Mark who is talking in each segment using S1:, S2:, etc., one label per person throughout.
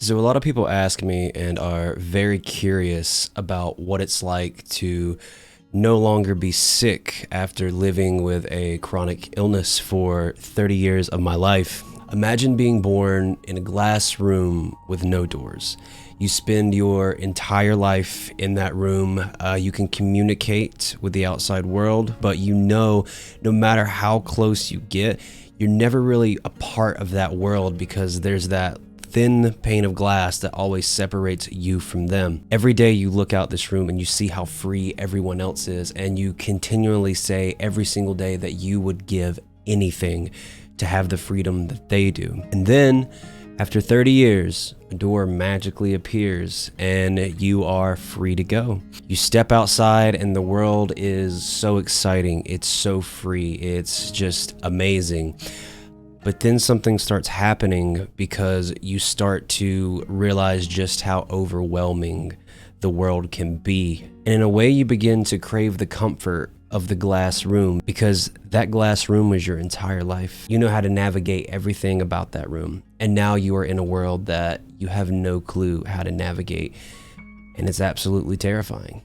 S1: So a lot of people ask me and are very curious about what it's like to no longer be sick after living with a chronic illness for 30 years of my life. Imagine being born in a glass room with no doors. You spend your entire life in that room. You can communicate with the outside world, but no matter how close you get, you're never really a part of that world because there's that thin pane of glass that always separates you from them. Every day you look out this room and you see how free everyone else is, and you continually say every single day that you would give anything to have the freedom that they do. And then after 30 years, a door magically appears and you are free to go. You step outside and the world is so exciting. It's so free. It's just amazing. But then something starts happening because you start to realize just how overwhelming the world can be. And in a way, you begin to crave the comfort of the glass room because that glass room was your entire life. You know how to navigate everything about that room. And now you are in a world that you have no clue how to navigate. And it's absolutely terrifying.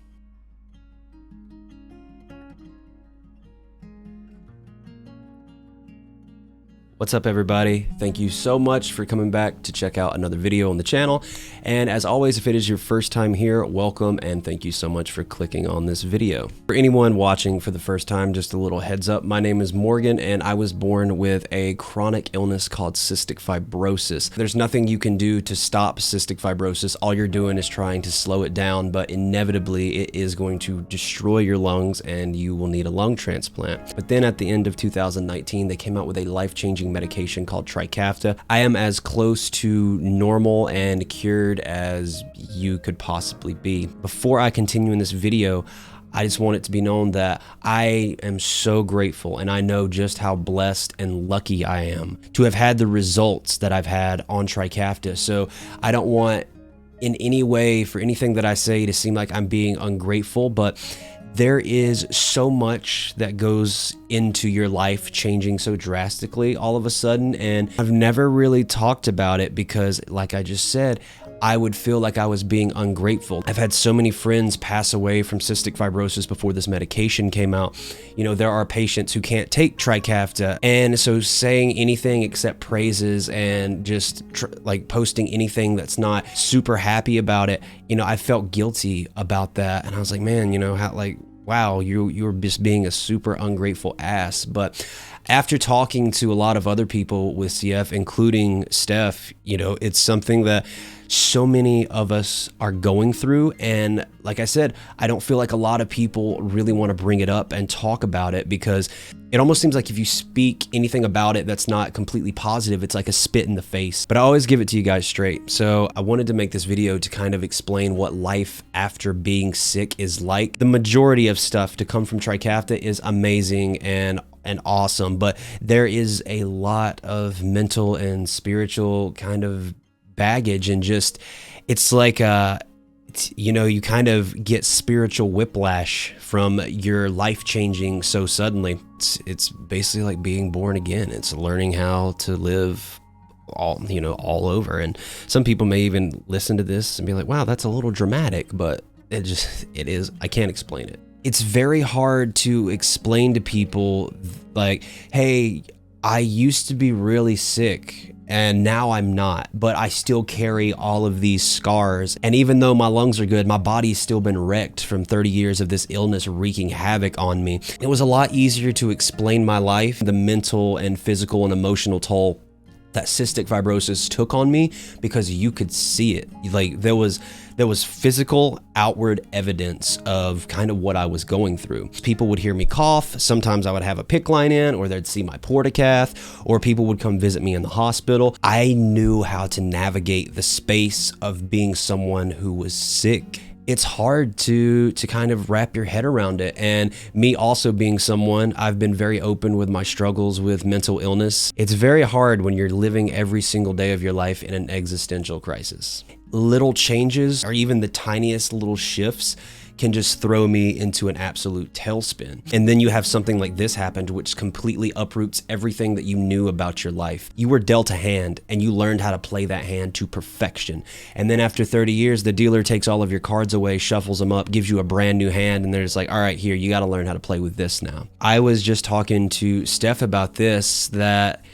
S1: What's up, everybody? Thank you so much for coming back to check out another video on the channel. And as always, if it is your first time here, welcome and thank you so much for clicking on this video. For anyone watching for the first time, just a little heads up, my name is Morgan and I was born with a chronic illness called cystic fibrosis. There's nothing you can do to stop cystic fibrosis. All you're doing is trying to slow it down, but inevitably it is going to destroy your lungs and you will need a lung transplant. But then at the end of 2019, they came out with a life-changing medication called Trikafta. I am as close to normal and cured as you could possibly be. Before I continue in this video, I just want it to be known that I am so grateful and I know just how blessed and lucky I am to have had the results that I've had on Trikafta. So I don't want in any way for anything that I say to seem like I'm being ungrateful, but there is so much that goes into your life changing so drastically all of a sudden, and I've never really talked about it because, like I just said, I would feel like I was being ungrateful. I've had so many friends pass away from cystic fibrosis before this medication came out. You know, there are patients who can't take Trikafta, and so saying anything except praises and just like posting anything that's not super happy about it, you know, I felt guilty about that, and I was like, man, you know, how, like, wow, you were just being a super ungrateful ass. But after talking to a lot of other people with CF, including Steph, you know, it's something that so many of us are going through. And like I said, I don't feel like a lot of people really want to bring it up and talk about it because it almost seems like if you speak anything about it that's not completely positive, it's like a spit in the face. But I always give it to you guys straight. So I wanted to make this video to kind of explain what life after being sick is like. The majority of stuff to come from Trikafta is amazing and awesome, but there is a lot of mental and spiritual kind of baggage, and just it's like you know, you kind of get spiritual whiplash from your life changing so suddenly. It's basically like being born again. It's learning how to live all over. And some people may even listen to this and be like, wow, that's a little dramatic, but it is. I can't explain it. It's very hard to explain to people like, hey, I used to be really sick and now I'm not, but I still carry all of these scars. And even though my lungs are good, my body's still been wrecked from 30 years of this illness wreaking havoc on me. It was a lot easier to explain my life, the mental and physical and emotional toll that cystic fibrosis took on me, because you could see it. Like there was physical outward evidence of kind of what I was going through. People would hear me cough. Sometimes I would have a PICC line in, or they'd see my portacath, or people would come visit me in the hospital. I knew how to navigate the space of being someone who was sick. It's hard to kind of wrap your head around it. And me also being someone, I've been very open with my struggles with mental illness. It's very hard when you're living every single day of your life in an existential crisis. Little changes, or even the tiniest little shifts, can just throw me into an absolute tailspin. And then you have something like this happen, which completely uproots everything that you knew about your life. You were dealt a hand and you learned how to play that hand to perfection. And then after 30 years, the dealer takes all of your cards away, shuffles them up, gives you a brand new hand, and they're just like, all right, here, you got to learn how to play with this now. I was just talking to Steph about this, that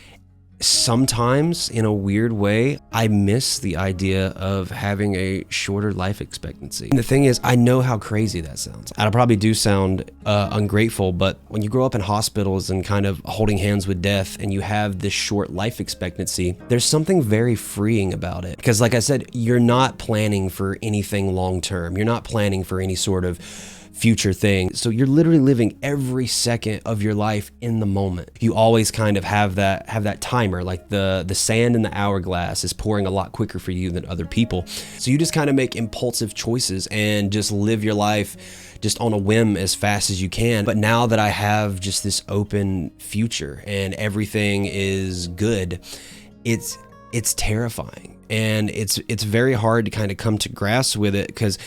S1: sometimes in a weird way, I miss the idea of having a shorter life expectancy. And the thing is, I know how crazy that sounds. I probably do sound ungrateful, but when you grow up in hospitals and kind of holding hands with death and you have this short life expectancy, there's something very freeing about it. Because like I said, you're not planning for anything long term. You're not planning for any sort of future thing. So you're literally living every second of your life in the moment. You always kind of have that timer, like the sand in the hourglass is pouring a lot quicker for you than other people. So you just kind of make impulsive choices and just live your life just on a whim as fast as you can. But now that I have just this open future and everything is good, it's terrifying. And it's very hard to kind of come to grasp with it, because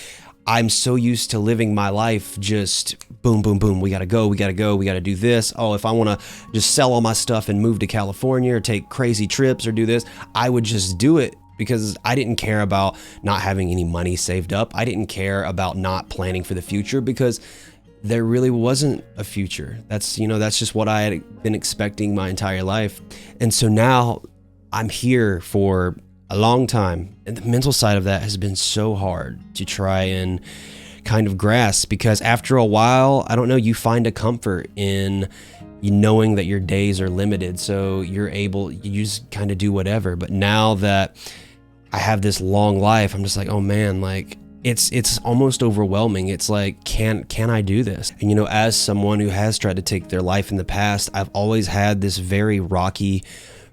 S1: I'm so used to living my life just boom, boom, boom. We got to go. We got to go. We got to do this. Oh, if I want to just sell all my stuff and move to California or take crazy trips or do this, I would just do it, because I didn't care about not having any money saved up. I didn't care about not planning for the future, because there really wasn't a future. That's just what I had been expecting my entire life. And so now I'm here for a long time. And the mental side of that has been so hard to try and kind of grasp, because after a while, I don't know, you find a comfort in knowing that your days are limited. So you just kind of do whatever. But now that I have this long life, I'm just like, oh man, like it's almost overwhelming. It's like, can I do this? And as someone who has tried to take their life in the past, I've always had this very rocky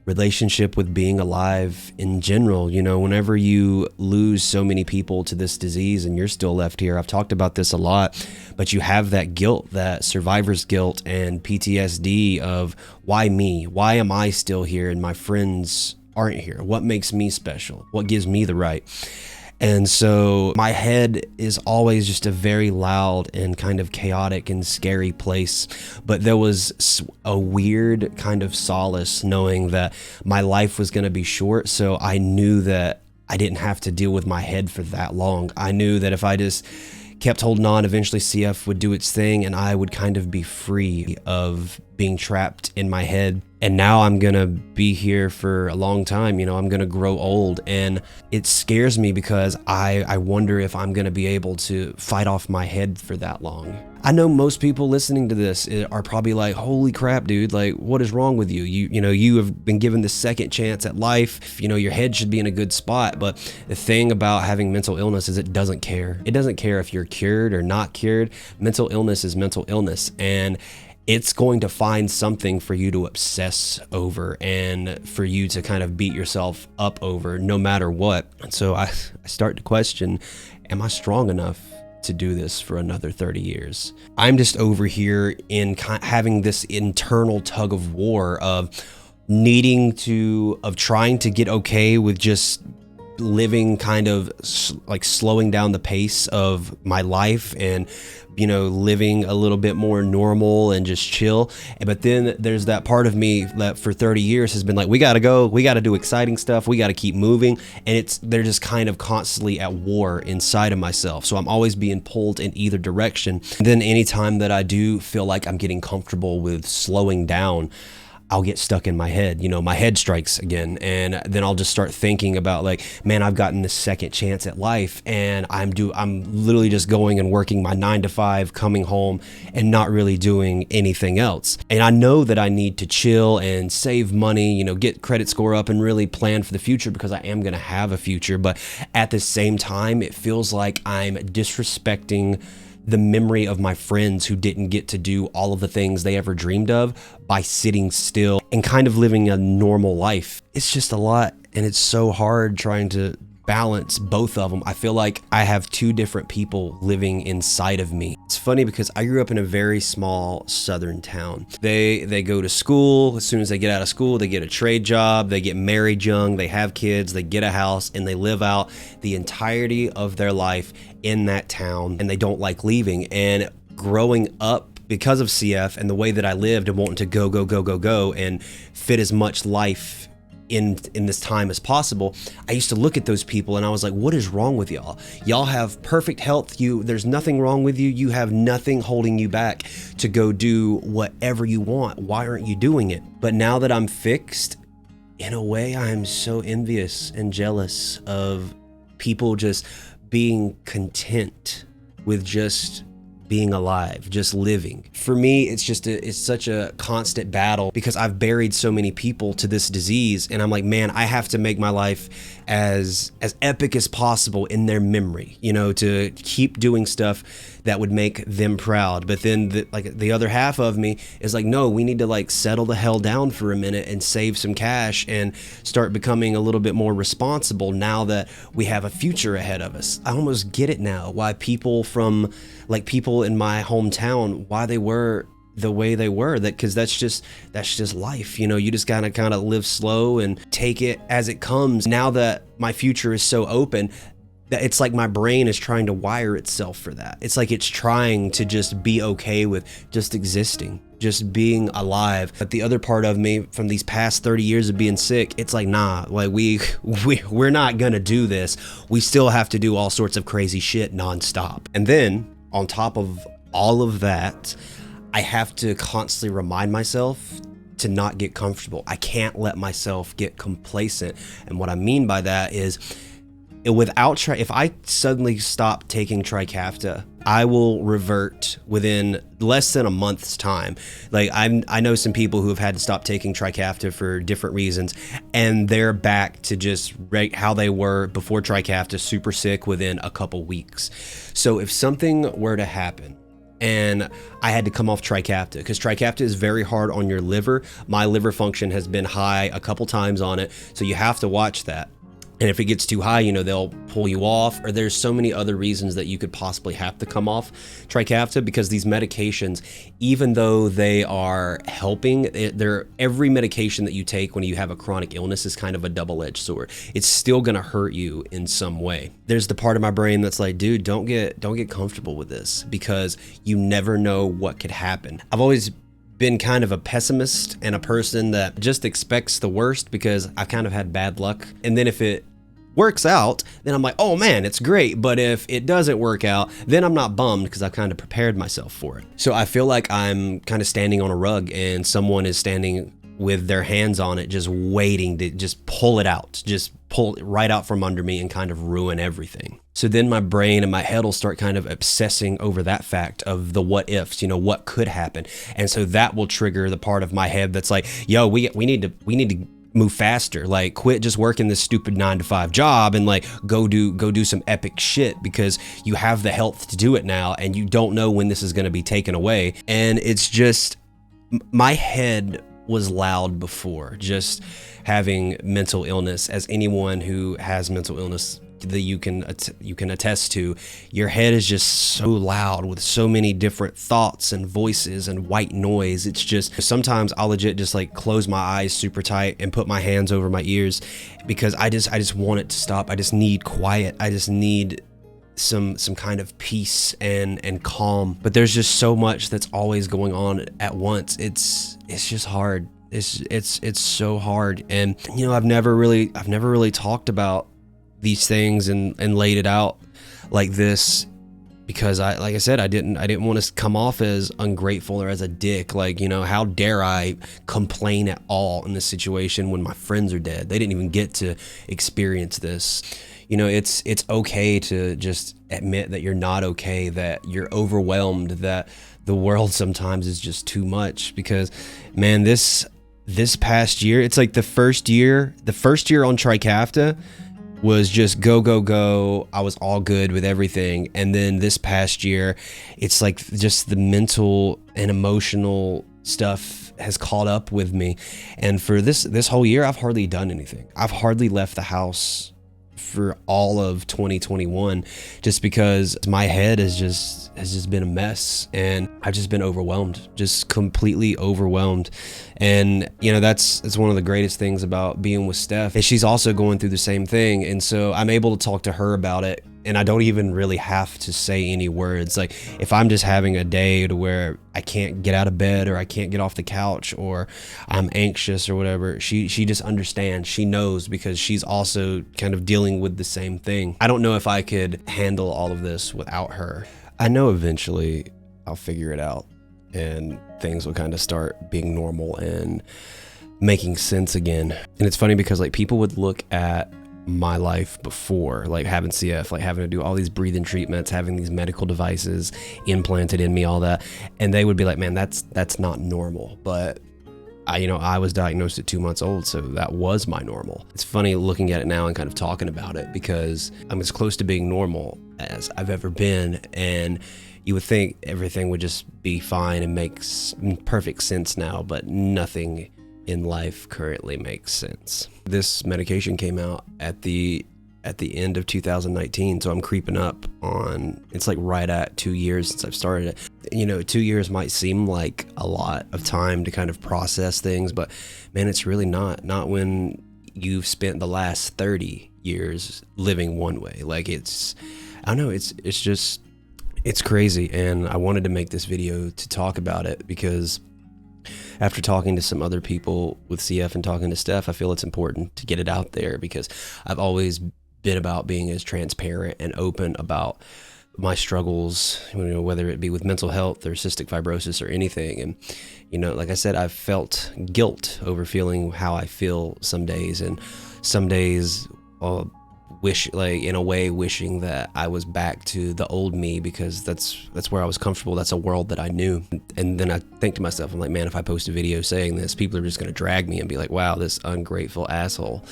S1: relationship with being alive in general. Whenever you lose so many people to this disease and you're still left here, I've talked about this a lot, but you have that guilt, that survivor's guilt and PTSD of, why me? Why am I still here and my friends aren't here? What makes me special? What gives me the right? And so my head is always just a very loud and kind of chaotic and scary place. But there was a weird kind of solace knowing that my life was going to be short. So I knew that I didn't have to deal with my head for that long. I knew that if I just kept holding on, eventually CF would do its thing and I would kind of be free of being trapped in my head. And now I'm gonna be here for a long time. I'm gonna grow old, and it scares me because I wonder if I'm gonna be able to fight off my head for that long. I know most people listening to this are probably like, holy crap, dude, like what is wrong with you? You have been given the second chance at life. Your head should be in a good spot. But the thing about having mental illness is it doesn't care. It doesn't care if you're cured or not cured. Mental illness is mental illness, and it's going to find something for you to obsess over and for you to kind of beat yourself up over no matter what. And so I start to question, am I strong enough to do this for another 30 years? I'm just over here in having this internal tug of war of trying to get okay with just living kind of like slowing down the pace of my life and living a little bit more normal and just chill. But then there's that part of me that for 30 years has been like, we gotta go, we gotta do exciting stuff, we gotta keep moving. And they're just kind of constantly at war inside of myself. So I'm always being pulled in either direction. And then anytime that I do feel like I'm getting comfortable with slowing down, I'll get stuck in my head. My head strikes again. And then I'll just start thinking about like, man, I've gotten this second chance at life and I'm literally just going and working my 9 to 5, coming home and not really doing anything else. And I know that I need to chill and save money, get credit score up and really plan for the future, because I am going to have a future. But at the same time, it feels like I'm disrespecting the memory of my friends who didn't get to do all of the things they ever dreamed of by sitting still and kind of living a normal life. It's just a lot, and it's so hard trying to balance both of them. I feel like I have two different people living inside of me. It's funny because I grew up in a very small southern town. They go to school. As soon as they get out of school, they get a trade job, they get married young, they have kids, they get a house, and they live out the entirety of their life in that town, and they don't like leaving. And growing up, because of CF and the way that I lived and wanting to go and fit as much life in this time as possible, I used to look at those people and I was like, what is wrong with y'all? Y'all have perfect health. There's nothing wrong with you. You have nothing holding you back to go do whatever you want. Why aren't you doing it? But now that I'm fixed, in a way, I'm so envious and jealous of people just being content with just being alive, just living. For me, it's such a constant battle because I've buried so many people to this disease, and I'm like, man, I have to make my life as epic as possible in their memory, you know, to keep doing stuff that would make them proud. But then the other half of me is like, no, we need to like settle the hell down for a minute and save some cash and start becoming a little bit more responsible now that we have a future ahead of us. I almost get it now why people in my hometown, why they were the way they were, because that's just life, you know. You just gotta kind of live slow and take it as it comes. Now that my future is so open, that it's like my brain is trying to wire itself for that. It's like it's trying to just be okay with just existing, just being alive. But the other part of me from these past 30 years of being sick, it's like, nah, like we're not gonna do this. We still have to do all sorts of crazy shit nonstop. And then on top of all of that, I have to constantly remind myself to not get comfortable. I can't let myself get complacent. And what I mean by that is, if I suddenly stop taking Trikafta, I will revert within less than a month's time. Like I know some people who have had to stop taking Trikafta for different reasons, and they're back to just how they were before Trikafta, super sick within a couple weeks. So if something were to happen and I had to come off Trikafta, because Trikafta is very hard on your liver. My liver function has been high a couple times on it, so you have to watch that. And if it gets too high, you know, they'll pull you off, or there's so many other reasons that you could possibly have to come off Trikafta, because these medications, even though they are helping, every medication that you take when you have a chronic illness is kind of a double-edged sword. It's still gonna hurt you in some way. There's the part of my brain that's like, dude, don't get comfortable with this, because you never know what could happen. I've always been kind of a pessimist and a person that just expects the worst, because I've kind of had bad luck. And then if it works out, then I'm like, oh man, it's great. But if it doesn't work out, then I'm not bummed, because I've kind of prepared myself for it. So I feel like I'm kind of standing on a rug and someone is standing with their hands on it, just waiting to just pull it out, just pull it right out from under me and kind of ruin everything. So then my brain and my head will start kind of obsessing over that fact of the what ifs, you know, what could happen. And so that will trigger the part of my head that's like, yo, we need to move faster, like quit just working this stupid 9-to-5 job and like go do some epic shit, because you have the health to do it now and you don't know when this is going to be taken away. And it's just, my head was loud before, just having mental illness. As anyone who has mental illness that you can attest to, your head is just so loud with so many different thoughts and voices and white noise. It's just, sometimes I'll legit just like close my eyes super tight and put my hands over my ears, because I just want it to stop. I just need quiet. I just need some kind of peace and calm. But there's just so much that's always going on at once. It's just hard. It's so hard. And you know, I've never really talked about these things and laid it out like this, because like I said, I didn't want to come off as ungrateful or as a dick. Like, you know, how dare I complain at all in this situation when my friends are dead? They didn't even get to experience this. You know, it's okay to just admit that you're not okay, that you're overwhelmed, that the world sometimes is just too much. Because man, this past year, it's like the first year on Trikafta was just go. I was all good with everything. And then this past year, it's like just the mental and emotional stuff has caught up with me. And for this whole year, I've hardly done anything. I've hardly left the house for all of 2021, just because my head has just been a mess, and I've just been overwhelmed, just completely overwhelmed. And you know, that's one of the greatest things about being with Steph, is she's also going through the same thing, and so I'm able to talk to her about it, and I don't even really have to say any words. Like, if I'm just having a day to where I can't get out of bed, or I can't get off the couch, or I'm anxious or whatever, she just understands. She knows, because she's also kind of dealing with the same thing. I don't know if I could handle all of this without her. I know eventually I'll figure it out, and things will kind of start being normal and making sense again. And it's funny because like people would look at my life before, like having CF, like having to do all these breathing treatments, having these medical devices implanted in me, all that, and they would be like, man, that's not normal. But I was diagnosed at 2 months old, so that was my normal. It's funny looking at it now and kind of talking about it, because I'm as close to being normal as I've ever been, and you would think everything would just be fine and makes perfect sense now, but nothing in life currently makes sense. This medication came out at the end of 2019, so I'm creeping up on, it's like right at 2 years since I've started it. You know, 2 years might seem like a lot of time to kind of process things, but man, it's really not when you've spent the last 30 years living one way. Like, I don't know, it's crazy. And I wanted to make this video to talk about it, because after talking to some other people with CF and talking to Steph, I feel it's important to get it out there, because I've always been about being as transparent and open about my struggles, you know, whether it be with mental health or cystic fibrosis or anything. And, you know, like I said, I've felt guilt over feeling how I feel some days, and some days I'll wishing that I was back to the old me, because that's where I was comfortable. That's a world that I knew. And then I think to myself, I'm like, man, if I post a video saying this, people are just going to drag me and be like, wow, this ungrateful asshole.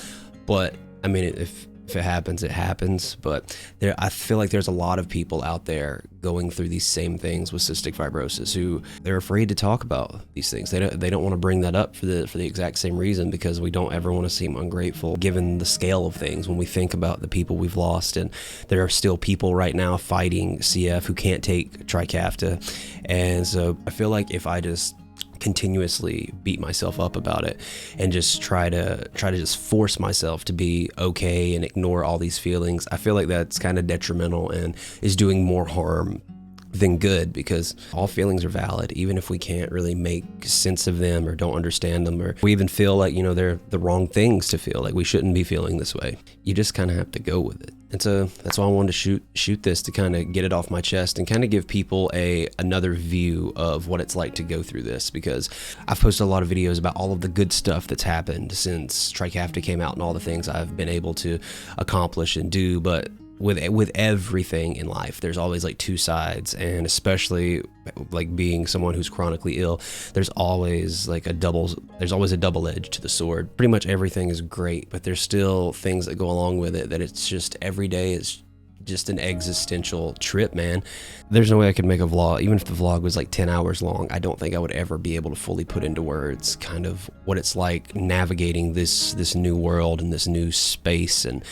S1: But I mean, if it happens, it happens. But I feel like there's a lot of people out there going through these same things with cystic fibrosis who they're afraid to talk about these things. They don't want to bring that up for the exact same reason, because we don't ever want to seem ungrateful given the scale of things. When we think about the people we've lost, and there are still people right now fighting CF who can't take Trikafta. And so I feel like if I just continuously beat myself up about it and just try to just force myself to be okay and ignore all these feelings, I feel like that's kind of detrimental and is doing more harm than good, because all feelings are valid, even if we can't really make sense of them or don't understand them, or we even feel like, you know, they're the wrong things to feel, like we shouldn't be feeling this way. You just kind of have to go with it. And so that's why I wanted to shoot this, to kind of get it off my chest and kind of give people another view of what it's like to go through this, because I've posted a lot of videos about all of the good stuff that's happened since Trikafta came out and all the things I've been able to accomplish and do. But with everything in life, there's always like two sides, and especially like being someone who's chronically ill, there's always a double edge to the sword. Pretty much everything is great, but there's still things that go along with it, that it's just every day is just an existential trip, man. There's no way I could make a vlog, even if the vlog was like 10 hours long. I don't think I would ever be able to fully put into words kind of what it's like navigating this new world and this new space, and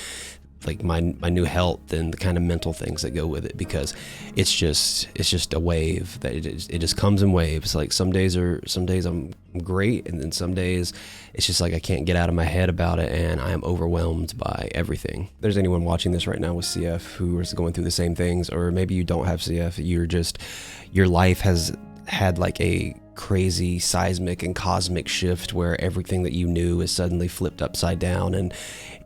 S1: like my new health and the kind of mental things that go with it, because it's just a wave that it just comes in waves. Like some days I'm great, and then some days it's just like I can't get out of my head about it, and I am overwhelmed by everything. If there's anyone watching this right now with CF who is going through the same things, or maybe you don't have CF, your life has had like a crazy seismic and cosmic shift where everything that you knew is suddenly flipped upside down, and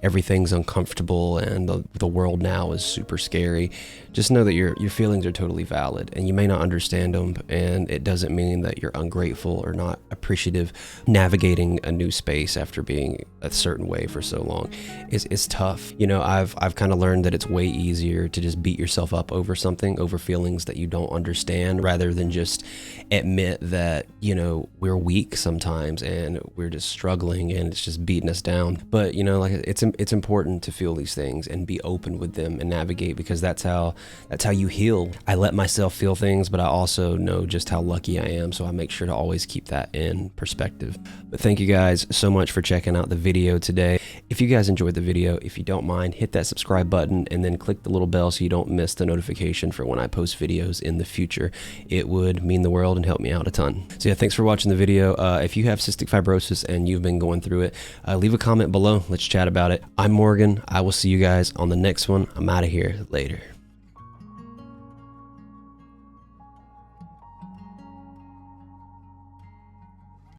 S1: everything's uncomfortable, and the world now is super scary. Just know that your feelings are totally valid, and you may not understand them, and it doesn't mean that you're ungrateful or not appreciative. Navigating a new space after being a certain way for so long is tough. You know, I've kind of learned that it's way easier to just beat yourself up over something, over feelings that you don't understand, rather than just admit that that, you know, we're weak sometimes and we're just struggling and it's just beating us down. But, you know, like it's important to feel these things and be open with them and navigate, because that's how you heal. I let myself feel things, but I also know just how lucky I am. So I make sure to always keep that in perspective. But thank you guys so much for checking out the video today. If you guys enjoyed the video, if you don't mind, hit that subscribe button and then click the little bell so you don't miss the notification for when I post videos in the future. It would mean the world and help me out a ton. So yeah, thanks for watching the video. If you have cystic fibrosis and you've been going through it, leave a comment below. Let's chat about it. I'm Morgan. I will see you guys on the next one. I'm out of here. Later.